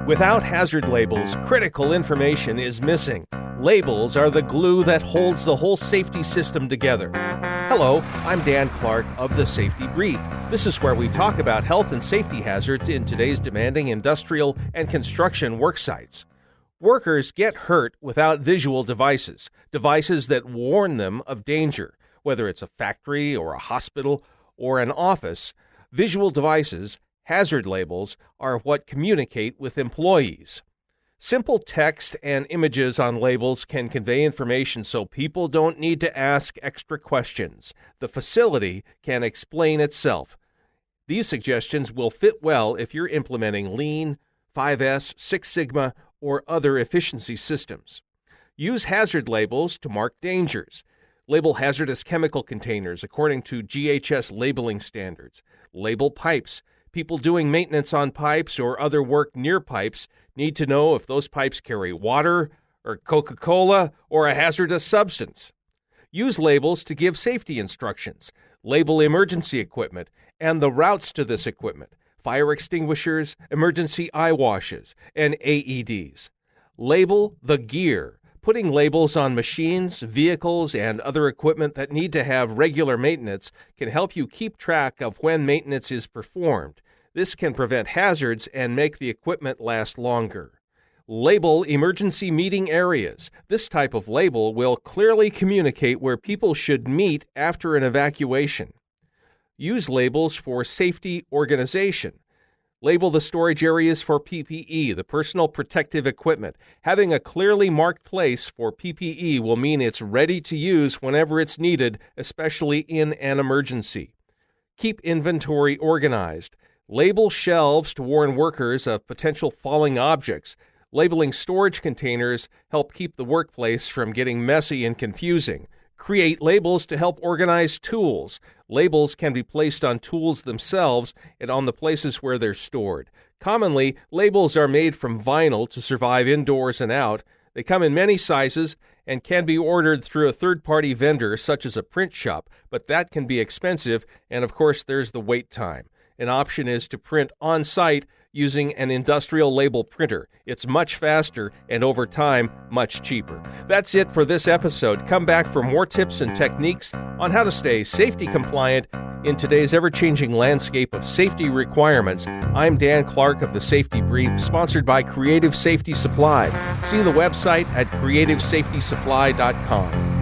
Without hazard labels, critical information is missing. Labels are the glue that holds the whole safety system together. Hello, I'm Dan Clark of The Safety Brief. This is where we talk about health and safety hazards in today's demanding industrial and construction worksites. Workers get hurt without visual devices that warn them of danger. Whether it's a factory or a hospital or an office, visual devices, hazard labels, are what communicate with employees. Simple text and images on labels can convey information so people don't need to ask extra questions. The facility can explain itself. These suggestions will fit well if you're implementing Lean, 5S, Six Sigma, or other efficiency systems. Use hazard labels to mark dangers. Label hazardous chemical containers according to GHS labeling standards. Label pipes. People doing maintenance on pipes or other work near pipes need to know if those pipes carry water or Coca-Cola or a hazardous substance. Use labels to give safety instructions. Label emergency equipment and the routes to this equipment, fire extinguishers, emergency eyewashes, and AEDs. Label the gear. Putting labels on machines, vehicles, and other equipment that need to have regular maintenance can help you keep track of when maintenance is performed. This can prevent hazards and make the equipment last longer. Label emergency meeting areas. This type of label will clearly communicate where people should meet after an evacuation. Use labels for safety organization. Label the storage areas for PPE, the personal protective equipment. Having a clearly marked place for PPE will mean it's ready to use whenever it's needed, especially in an emergency. Keep inventory organized. Label shelves to warn workers of potential falling objects. Labeling storage containers help keep the workplace from getting messy and confusing. Create labels to help organize tools. Labels can be placed on tools themselves and on the places where they're stored. Commonly, labels are made from vinyl to survive indoors and out. They come in many sizes and can be ordered through a third-party vendor such as a print shop, but that can be expensive, and of course there's the wait time. An option is to print on-site using an industrial label printer. It's much faster and over time, much cheaper. That's it for this episode. Come back for more tips and techniques on how to stay safety compliant in today's ever-changing landscape of safety requirements. I'm Dan Clark of The Safety Brief, sponsored by Creative Safety Supply. See the website at creativesafetysupply.com.